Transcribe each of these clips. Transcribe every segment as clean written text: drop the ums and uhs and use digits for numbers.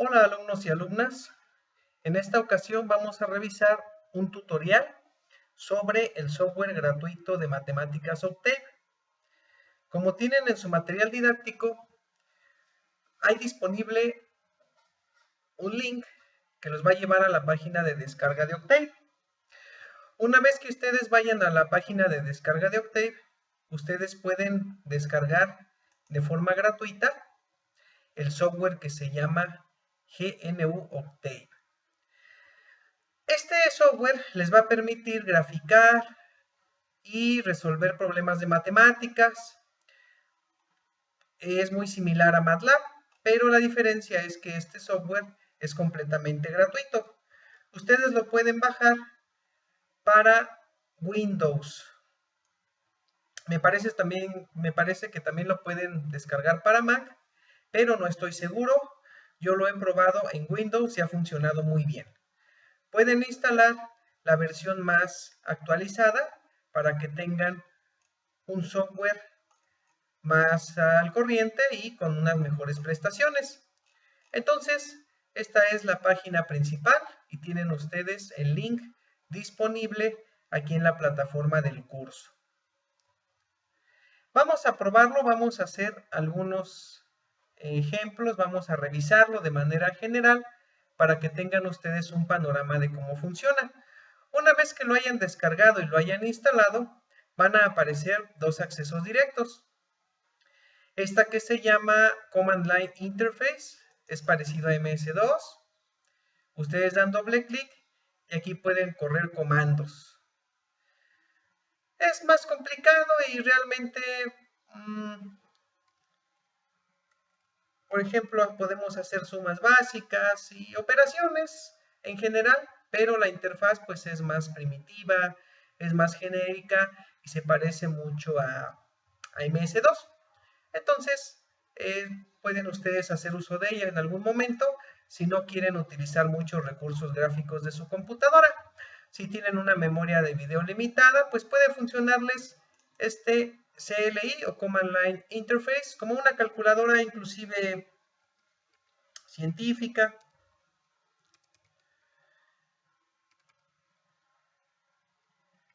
Hola alumnos y alumnas, en esta ocasión vamos a revisar un tutorial sobre el software gratuito de matemáticas Octave. Como tienen en su material didáctico, hay disponible un link que los va a llevar a la página de descarga de Octave. Una vez que ustedes vayan a la página de descarga de Octave, ustedes pueden descargar de forma gratuita el software que se llama GNU Octave. Este software les va a permitir graficar y resolver problemas de matemáticas. Es muy similar a MATLAB, pero la diferencia es que este software es completamente gratuito. Ustedes lo pueden bajar para Windows. Me parece que también lo pueden descargar para Mac, pero no estoy seguro. Yo lo he probado en Windows y ha funcionado muy bien. Pueden instalar la versión más actualizada para que tengan un software más al corriente y con unas mejores prestaciones. Entonces, esta es la página principal y tienen ustedes el link disponible aquí en la plataforma del curso. Vamos a probarlo, vamos a hacer algunos ejemplos, vamos a revisarlo de manera general para que tengan ustedes un panorama de cómo funciona. Una vez que lo hayan descargado y lo hayan instalado, van a aparecer dos accesos directos. Esta que se llama Command Line Interface es parecido a MS2. Ustedes dan doble clic y aquí pueden correr comandos. Es más complicado y realmente, por ejemplo, podemos hacer sumas básicas y operaciones en general, pero la interfaz pues es más primitiva, es más genérica y se parece mucho a MS2. Entonces, pueden ustedes hacer uso de ella en algún momento si no quieren utilizar muchos recursos gráficos de su computadora. Si tienen una memoria de video limitada, pues puede funcionarles este CLI o Command Line Interface como una calculadora inclusive científica.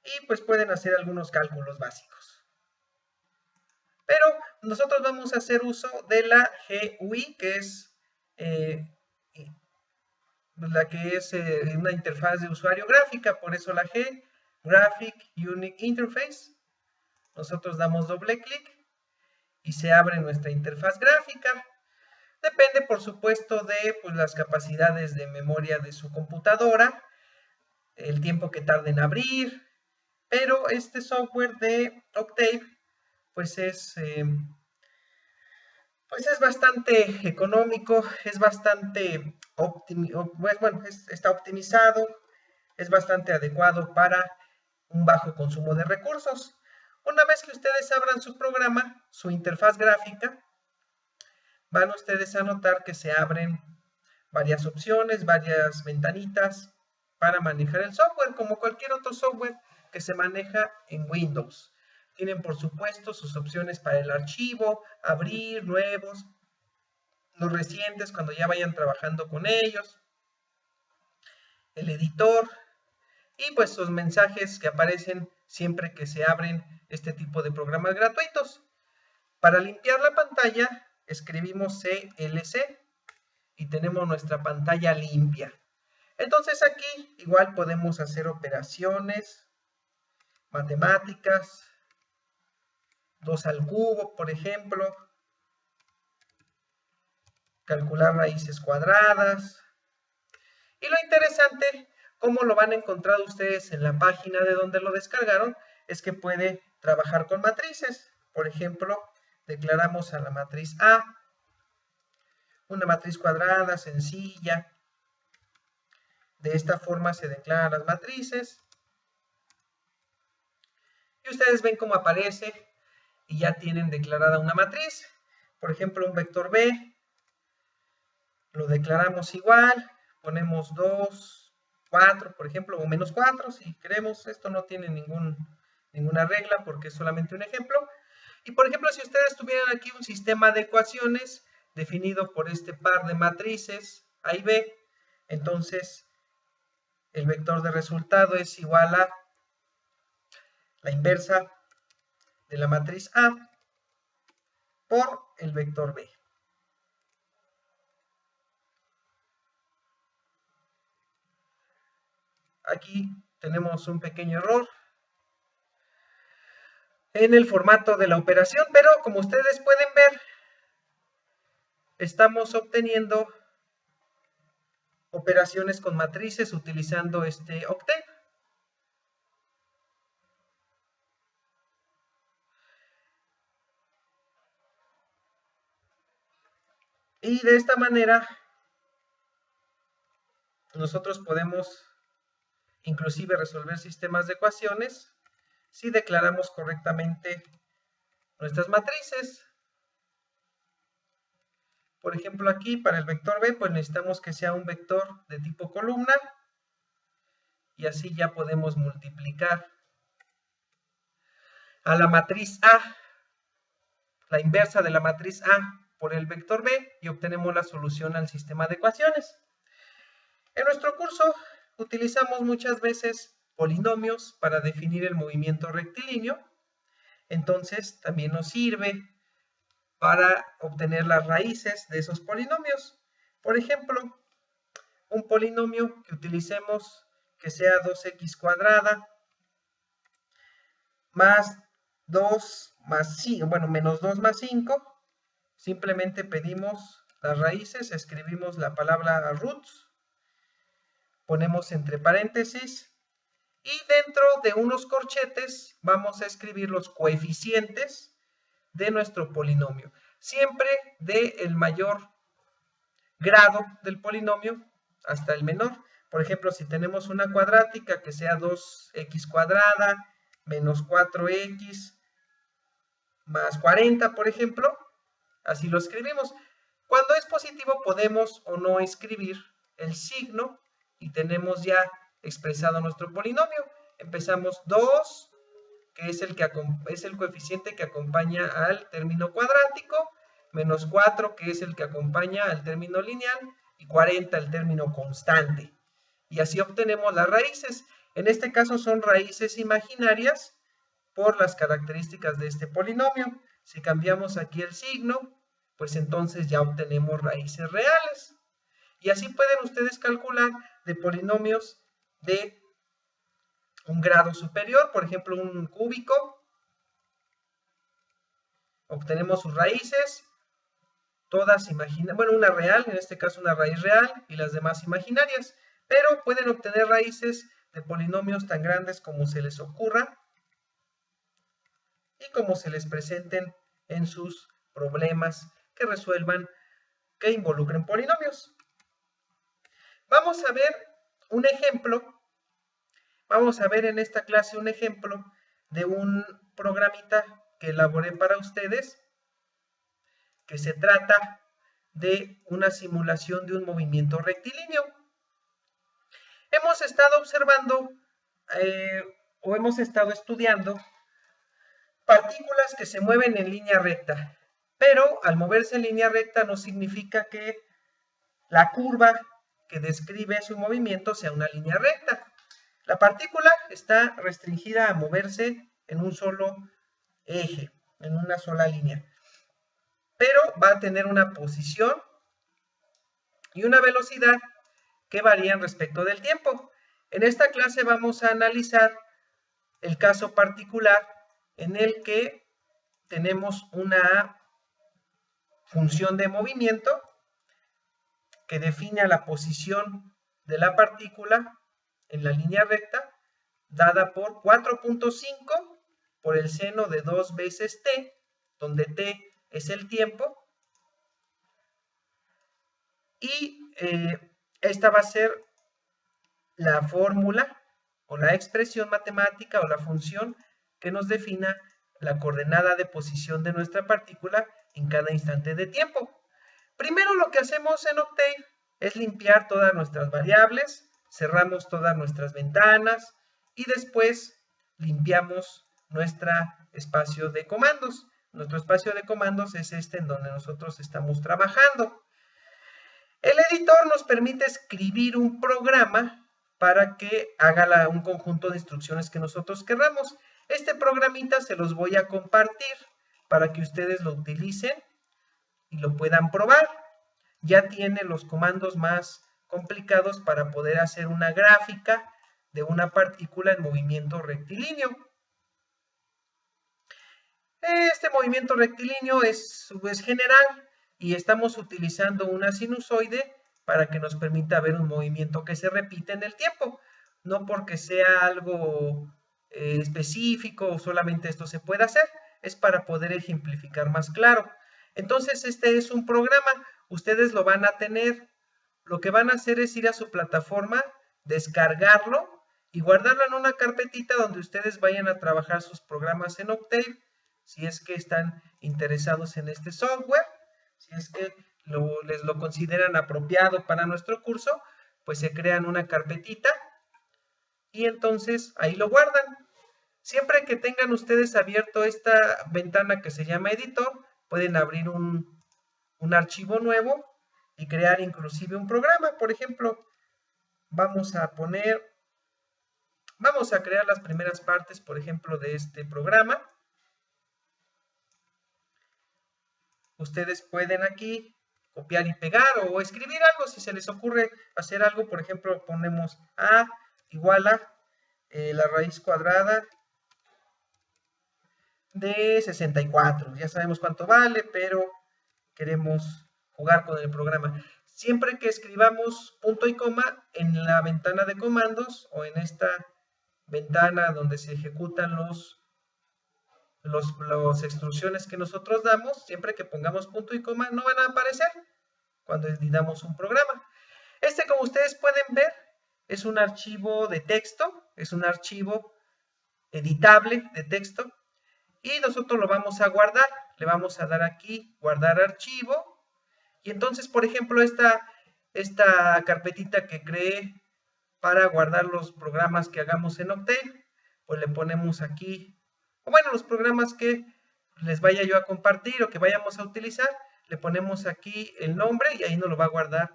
Y pues pueden hacer algunos cálculos básicos. Pero nosotros vamos a hacer uso de la GUI, que es una interfaz de usuario gráfica, por eso la G, Graphic Unique Interface. Nosotros damos doble clic y se abre nuestra interfaz gráfica. Depende, por supuesto, de las capacidades de memoria de su computadora, el tiempo que tarde en abrir, pero este software de Octave pues es bastante económico, es bastante está optimizado, es bastante adecuado para un bajo consumo de recursos. Una vez que ustedes abran su programa, su interfaz gráfica, van ustedes a notar que se abren varias opciones, varias ventanitas para manejar el software, como cualquier otro software que se maneja en Windows. Tienen, por supuesto, sus opciones para el archivo, abrir, nuevos, los recientes cuando ya vayan trabajando con ellos, el editor y pues sus mensajes que aparecen siempre que se abren este tipo de programas gratuitos. Para limpiar la pantalla, escribimos CLC y tenemos nuestra pantalla limpia. Entonces aquí igual podemos hacer operaciones matemáticas, 2 al cubo, por ejemplo, calcular raíces cuadradas. Y lo interesante, como lo van a encontrar ustedes en la página de donde lo descargaron, es que puede trabajar con matrices. Por ejemplo, declaramos a la matriz A, una matriz cuadrada sencilla. De esta forma se declaran las matrices. Y ustedes ven cómo aparece y ya tienen declarada una matriz. Por ejemplo, un vector B, lo declaramos igual, ponemos 2, 4, por ejemplo, o menos 4, si queremos. Esto no tiene ninguna regla porque es solamente un ejemplo. Y por ejemplo, si ustedes tuvieran aquí un sistema de ecuaciones definido por este par de matrices A y B. Entonces, el vector de resultado es igual a la inversa de la matriz A por el vector B. Aquí tenemos un pequeño error en el formato de la operación, pero como ustedes pueden ver, estamos obteniendo operaciones con matrices utilizando este octet. Y de esta manera nosotros podemos inclusive resolver sistemas de ecuaciones si declaramos correctamente nuestras matrices. Por ejemplo, aquí para el vector B, pues necesitamos que sea un vector de tipo columna, y así ya podemos multiplicar a la matriz A, la inversa de la matriz A por el vector B, y obtenemos la solución al sistema de ecuaciones. En nuestro curso utilizamos muchas veces polinomios para definir el movimiento rectilíneo, entonces también nos sirve para obtener las raíces de esos polinomios. Por ejemplo, un polinomio que utilicemos que sea 2x cuadrada más 2 más 5, bueno, menos 2 más 5, simplemente pedimos las raíces, escribimos la palabra roots, ponemos entre paréntesis, y dentro de unos corchetes vamos a escribir los coeficientes de nuestro polinomio, siempre del mayor grado del polinomio hasta el menor. Por ejemplo, si tenemos una cuadrática que sea 2x cuadrada menos 4x más 40, por ejemplo, así lo escribimos. Cuando es positivo podemos o no escribir el signo y tenemos ya expresado nuestro polinomio. Empezamos 2, que es el coeficiente que acompaña al término cuadrático, menos 4, que es el que acompaña al término lineal, y 40, el término constante. Y así obtenemos las raíces. En este caso son raíces imaginarias por las características de este polinomio. Si cambiamos aquí el signo, pues entonces ya obtenemos raíces reales. Y así pueden ustedes calcular de polinomios de un grado superior, por ejemplo un cúbico, obtenemos sus raíces, todas imaginarias, bueno, una real, en este caso una raíz real, y las demás imaginarias, pero pueden obtener raíces de polinomios tan grandes como se les ocurra y como se les presenten en sus problemas que resuelvan, que involucren polinomios. Vamos a ver un ejemplo, vamos a ver en esta clase un ejemplo de un programita que elaboré para ustedes, que se trata de una simulación de un movimiento rectilíneo. Hemos estado observando o hemos estado estudiando partículas que se mueven en línea recta, pero al moverse en línea recta no significa que la curva que describe su movimiento sea una línea recta. La partícula está restringida a moverse en un solo eje, en una sola línea, pero va a tener una posición y una velocidad que varían respecto del tiempo. En esta clase vamos a analizar el caso particular en el que tenemos una función de movimiento que define la posición de la partícula en la línea recta, dada por 4.5 por el seno de 2 veces t, donde t es el tiempo, y esta va a ser la fórmula o la expresión matemática o la función que nos defina la coordenada de posición de nuestra partícula en cada instante de tiempo. Primero lo que hacemos en Octave es limpiar todas nuestras variables, cerramos todas nuestras ventanas y después limpiamos nuestro espacio de comandos. Nuestro espacio de comandos es este en donde nosotros estamos trabajando. El editor nos permite escribir un programa para que haga un conjunto de instrucciones que nosotros querramos. Este programita se los voy a compartir para que ustedes lo utilicen y lo puedan probar. Ya tiene los comandos más complicados para poder hacer una gráfica de una partícula en movimiento rectilíneo. Este movimiento rectilíneo es general y estamos utilizando una sinusoide para que nos permita ver un movimiento que se repite en el tiempo, no porque sea algo específico o solamente esto se puede hacer, es para poder ejemplificar más claro. Entonces este es un programa, ustedes lo van a tener, lo que van a hacer es ir a su plataforma, descargarlo y guardarlo en una carpetita donde ustedes vayan a trabajar sus programas en Octave, si es que están interesados en este software, si es que les lo consideran apropiado para nuestro curso, pues se crean una carpetita y entonces ahí lo guardan. Siempre que tengan ustedes abierto esta ventana que se llama editor, pueden abrir un archivo nuevo y crear inclusive un programa. Por ejemplo, vamos a crear las primeras partes, por ejemplo, de este programa. Ustedes pueden aquí copiar y pegar o escribir algo si se les ocurre hacer algo. Por ejemplo, ponemos A igual a la raíz cuadrada de 64. Ya sabemos cuánto vale, pero queremos jugar con el programa. Siempre que escribamos punto y coma en la ventana de comandos o en esta ventana donde se ejecutan las instrucciones que nosotros damos, siempre que pongamos punto y coma, no van a aparecer cuando editamos un programa. Este, como ustedes pueden ver, es un archivo de texto, es un archivo editable de texto, y nosotros lo vamos a guardar. Le vamos a dar aquí, guardar archivo, y entonces, por ejemplo, esta carpetita que creé para guardar los programas que hagamos en Octave, pues le ponemos aquí, o bueno, los programas que les vaya yo a compartir o que vayamos a utilizar, le ponemos aquí el nombre y ahí nos lo va a guardar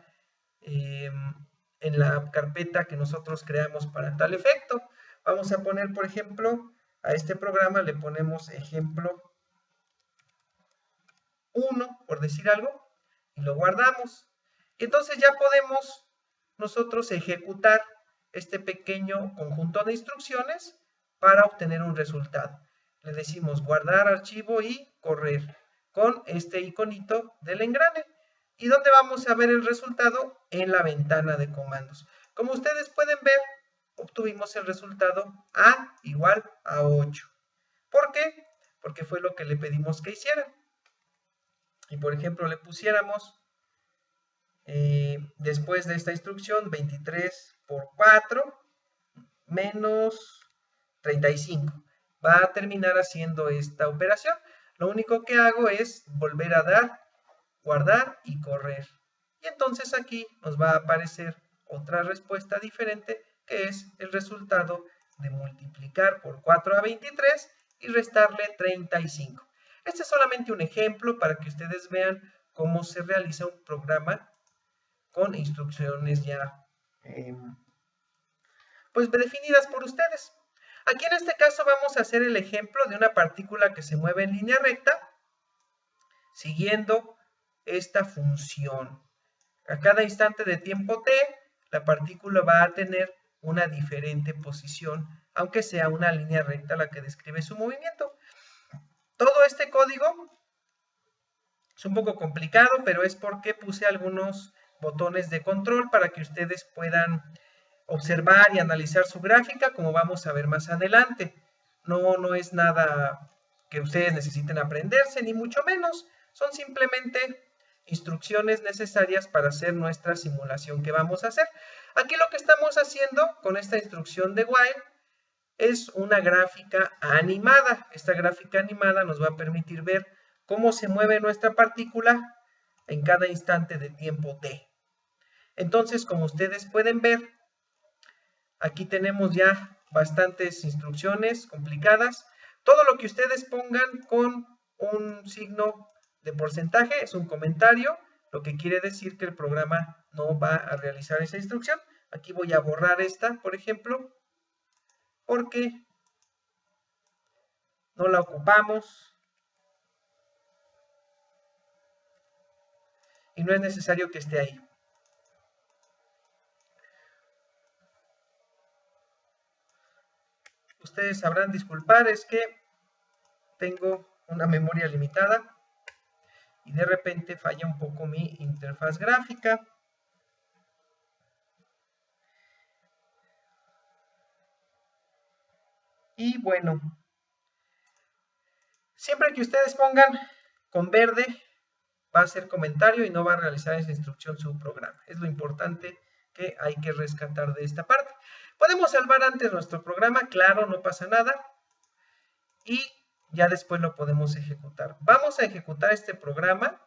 en la carpeta que nosotros creamos para tal efecto. Vamos a poner, por ejemplo, a este programa le ponemos ejemplo 1, por decir algo, y lo guardamos. Y entonces ya podemos nosotros ejecutar este pequeño conjunto de instrucciones para obtener un resultado. Le decimos guardar archivo y correr con este iconito del engrane. ¿Y dónde vamos a ver el resultado? En la ventana de comandos. Como ustedes pueden ver, obtuvimos el resultado A igual a 8. ¿Por qué? Porque fue lo que le pedimos que hiciera. Y por ejemplo le pusiéramos después de esta instrucción 23 por 4 menos 35. Va a terminar haciendo esta operación. Lo único que hago es volver a dar, guardar y correr. Y entonces aquí nos va a aparecer otra respuesta diferente, que es el resultado de multiplicar por 4 a 23 y restarle 35. Este es solamente un ejemplo para que ustedes vean cómo se realiza un programa con instrucciones ya pues definidas por ustedes. Aquí en este caso vamos a hacer el ejemplo de una partícula que se mueve en línea recta siguiendo esta función. A cada instante de tiempo t, la partícula va a tener una diferente posición, aunque sea una línea recta la que describe su movimiento. Todo este código es un poco complicado, pero es porque puse algunos botones de control para que ustedes puedan observar y analizar su gráfica, como vamos a ver más adelante. No es nada que ustedes necesiten aprenderse, ni mucho menos. Son simplemente instrucciones necesarias para hacer nuestra simulación que vamos a hacer. Aquí lo que estamos haciendo con esta instrucción de while es una gráfica animada. Esta gráfica animada nos va a permitir ver cómo se mueve nuestra partícula en cada instante de tiempo t. Entonces, como ustedes pueden ver, aquí tenemos ya bastantes instrucciones complicadas. Todo lo que ustedes pongan con un signo de porcentaje es un comentario lo que quiere decir que el programa no va a realizar esa instrucción. Aquí voy a borrar esta, por ejemplo, porque no la ocupamos y no es necesario que esté ahí. Ustedes sabrán disculpar, es que tengo una memoria limitada y de repente falla un poco mi interfaz gráfica. Y bueno, siempre que ustedes pongan con verde, va a ser comentario y no va a realizar esa instrucción su programa. Es lo importante que hay que rescatar de esta parte. Podemos salvar antes nuestro programa, claro, no pasa nada. Y ya después lo podemos ejecutar. Vamos a ejecutar este programa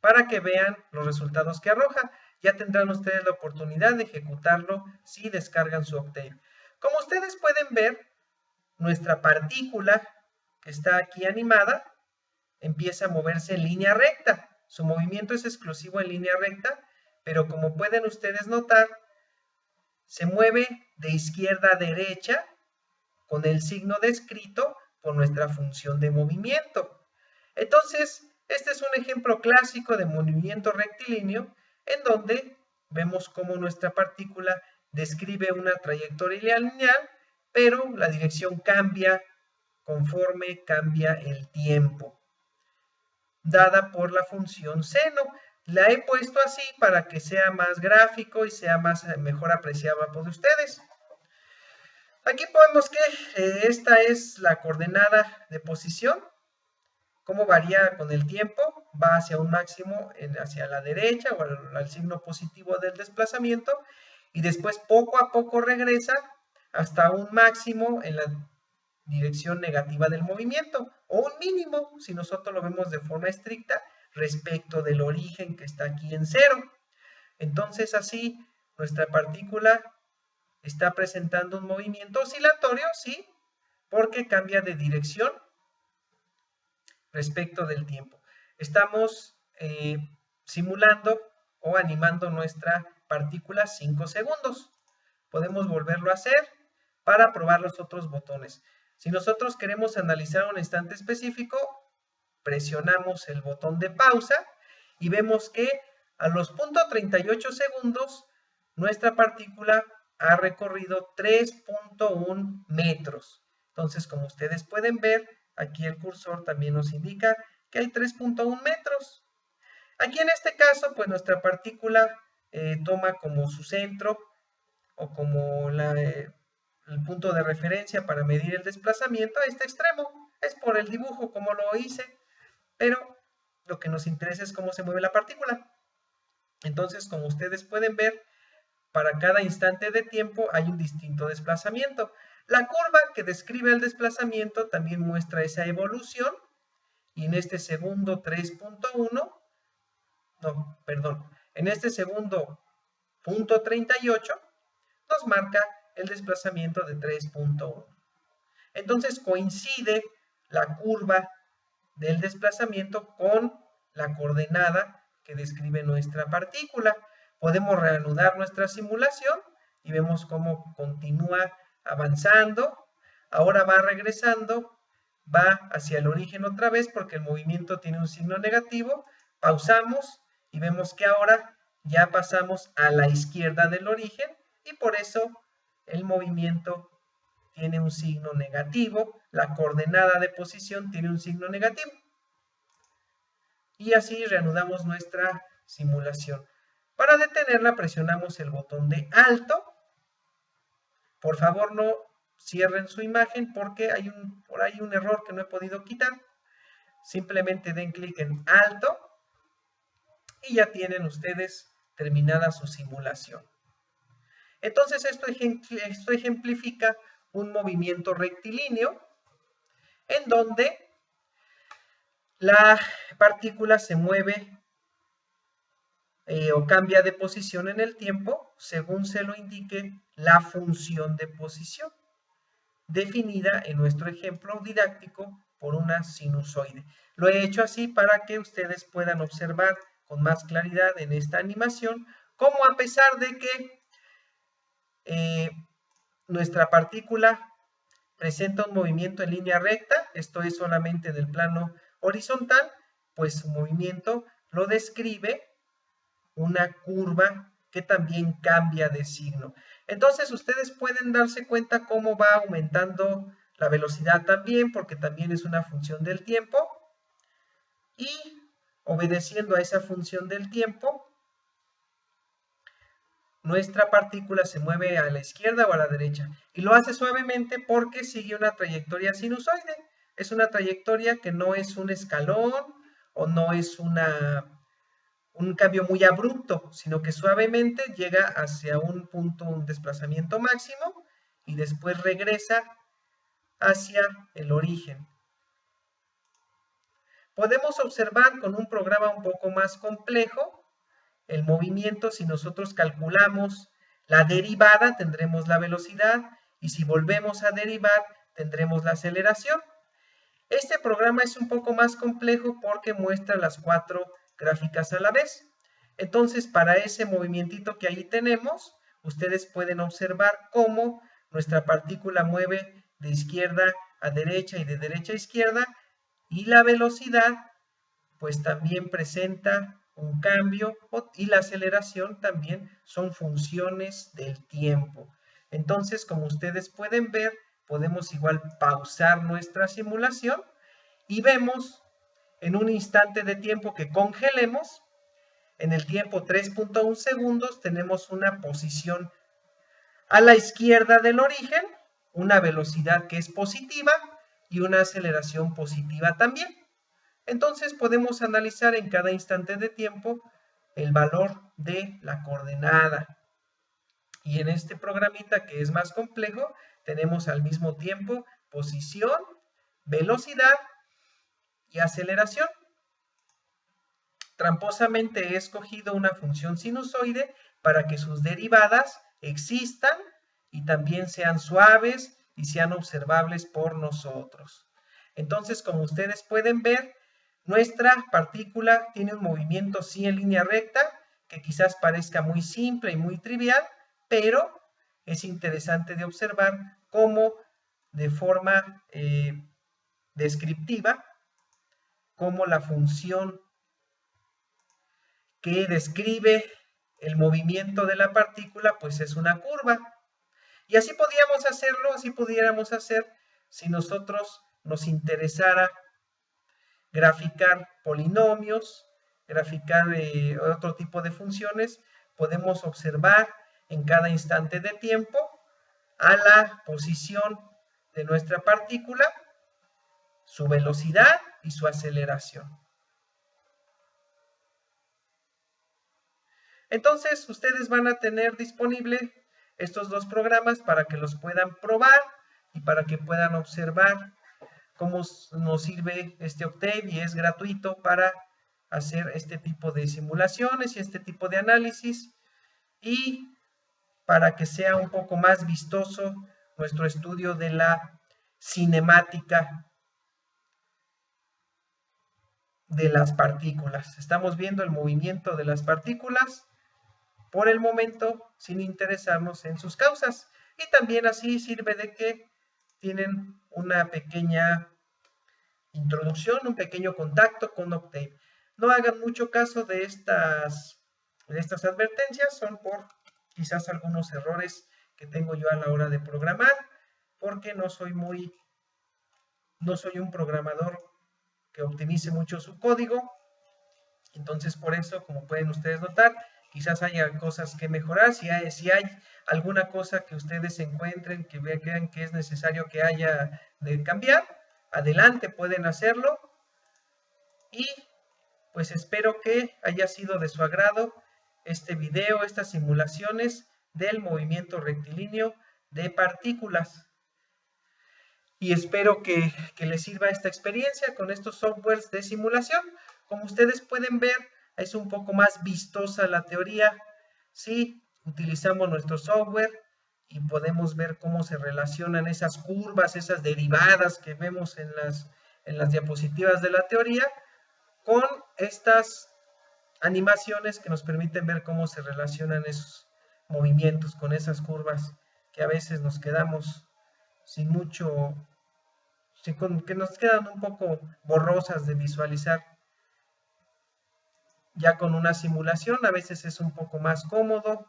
para que vean los resultados que arroja. Ya tendrán ustedes la oportunidad de ejecutarlo si descargan su Octave. Como ustedes pueden ver, nuestra partícula que está aquí animada empieza a moverse en línea recta. Su movimiento es exclusivo en línea recta, pero como pueden ustedes notar, se mueve de izquierda a derecha con el signo descrito por nuestra función de movimiento. Entonces, este es un ejemplo clásico de movimiento rectilíneo en donde vemos cómo nuestra partícula describe una trayectoria lineal, pero la dirección cambia conforme cambia el tiempo, dada por la función seno. La he puesto así para que sea más gráfico y sea mejor apreciable por ustedes. Aquí podemos que esta es la coordenada de posición, cómo varía con el tiempo, va hacia un máximo hacia la derecha o al signo positivo del desplazamiento y después poco a poco regresa hasta un máximo en la dirección negativa del movimiento o un mínimo si nosotros lo vemos de forma estricta respecto del origen que está aquí en 0. Entonces así nuestra partícula está presentando un movimiento oscilatorio, sí, porque cambia de dirección respecto del tiempo. Estamos simulando o animando nuestra partícula 5 segundos. Podemos volverlo a hacer para probar los otros botones. Si nosotros queremos analizar un instante específico, presionamos el botón de pausa y vemos que a los 0.38 segundos nuestra partícula ha recorrido 3.1 metros. Entonces, como ustedes pueden ver, aquí el cursor también nos indica que hay 3.1 metros. Aquí en este caso, pues nuestra partícula toma como su centro o como el punto de referencia para medir el desplazamiento a este extremo. Es por el dibujo como lo hice, pero lo que nos interesa es cómo se mueve la partícula. Entonces, como ustedes pueden ver, para cada instante de tiempo hay un distinto desplazamiento. La curva que describe el desplazamiento también muestra esa evolución y en este segundo 3.1, no, perdón, en este segundo 0.38 nos marca el desplazamiento de 3.1. Entonces coincide la curva del desplazamiento con la coordenada que describe nuestra partícula. Podemos reanudar nuestra simulación y vemos cómo continúa avanzando. Ahora va regresando, va hacia el origen otra vez porque el movimiento tiene un signo negativo. Pausamos y vemos que ahora ya pasamos a la izquierda del origen y por eso el movimiento tiene un signo negativo, la coordenada de posición tiene un signo negativo. Y así reanudamos nuestra simulación. Para detenerla presionamos el botón de alto. Por favor no cierren su imagen porque hay por ahí un error que no he podido quitar. Simplemente den clic en alto y ya tienen ustedes terminada su simulación. Entonces esto ejemplifica un movimiento rectilíneo en donde la partícula se mueve o cambia de posición en el tiempo según se lo indique la función de posición, definida en nuestro ejemplo didáctico por una sinusoide. Lo he hecho así para que ustedes puedan observar con más claridad en esta animación cómo, a pesar de que nuestra partícula presenta un movimiento en línea recta, esto es solamente en el plano horizontal, pues su movimiento lo describe una curva que también cambia de signo. Entonces ustedes pueden darse cuenta cómo va aumentando la velocidad también, porque también es una función del tiempo, y obedeciendo a esa función del tiempo, nuestra partícula se mueve a la izquierda o a la derecha. Y lo hace suavemente porque sigue una trayectoria sinusoide. Es una trayectoria que no es un escalón o no es un cambio muy abrupto, sino que suavemente llega hacia un punto, un desplazamiento máximo, y después regresa hacia el origen. Podemos observar con un programa un poco más complejo el movimiento. Si nosotros calculamos la derivada, tendremos la velocidad, y si volvemos a derivar, tendremos la aceleración. Este programa es un poco más complejo porque muestra las 4 gráficas a la vez. Entonces, para ese movimientito que ahí tenemos, ustedes pueden observar cómo nuestra partícula mueve de izquierda a derecha y de derecha a izquierda, y la velocidad pues también presenta un cambio, y la aceleración también son funciones del tiempo. Entonces, como ustedes pueden ver, podemos igual pausar nuestra simulación y vemos en un instante de tiempo que congelemos. En el tiempo 3.1 segundos tenemos una posición a la izquierda del origen, una velocidad que es positiva y una aceleración positiva también. Entonces podemos analizar en cada instante de tiempo el valor de la coordenada. Y en este programita, que es más complejo, tenemos al mismo tiempo posición, velocidad y aceleración. Tramposamente he escogido una función sinusoide para que sus derivadas existan y también sean suaves y sean observables por nosotros. Entonces, como ustedes pueden ver, nuestra partícula tiene un movimiento sí en línea recta, que quizás parezca muy simple y muy trivial, pero es interesante de observar cómo de forma descriptiva, cómo la función que describe el movimiento de la partícula pues es una curva. Y así podíamos hacerlo, así pudiéramos hacer si nosotros nos interesara graficar polinomios, graficar otro tipo de funciones. Podemos observar en cada instante de tiempo a la posición de nuestra partícula, su velocidad y su aceleración. Entonces, ustedes van a tener disponible estos dos programas para que los puedan probar y para que puedan observar cómo nos sirve este Octave, y es gratuito para hacer este tipo de simulaciones y este tipo de análisis, y para que sea un poco más vistoso nuestro estudio de la cinemática de las partículas. Estamos viendo el movimiento de las partículas por el momento sin interesarnos en sus causas, y también así sirve de que tienen una pequeña introducción, un pequeño contacto con Octave. No hagan mucho caso de estas advertencias, son por quizás algunos errores que tengo yo a la hora de programar, porque no soy un programador que optimice mucho su código. Entonces, por eso, como pueden ustedes notar, quizás haya cosas que mejorar. Si hay alguna cosa que ustedes encuentren, que vean que es necesario que haya de cambiar, adelante, pueden hacerlo. Y pues espero que haya sido de su agrado este video, estas simulaciones del movimiento rectilíneo de partículas. Y espero que les sirva esta experiencia con estos softwares de simulación. Como ustedes pueden ver, es un poco más vistosa la teoría si utilizamos nuestro software, y podemos ver cómo se relacionan esas curvas, esas derivadas que vemos en en las diapositivas de la teoría, con estas animaciones que nos permiten ver cómo se relacionan esos movimientos con esas curvas que a veces nos quedamos sin mucho, que nos quedan un poco borrosas de visualizar. Ya con una simulación a veces es un poco más cómodo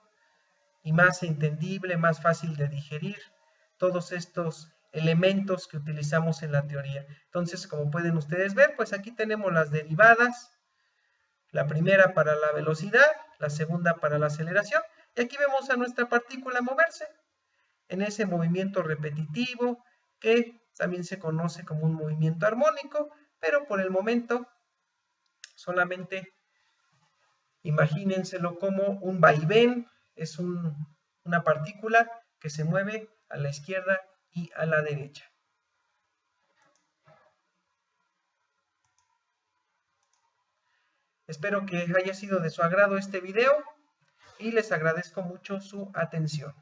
y más entendible, más fácil de digerir todos estos elementos que utilizamos en la teoría. Entonces, como pueden ustedes ver, pues aquí tenemos las derivadas, la primera para la velocidad, la segunda para la aceleración, y aquí vemos a nuestra partícula moverse en ese movimiento repetitivo que también se conoce como un movimiento armónico, pero por el momento solamente imagínenselo como un vaivén, es una partícula que se mueve a la izquierda y a la derecha. Espero que haya sido de su agrado este video y les agradezco mucho su atención.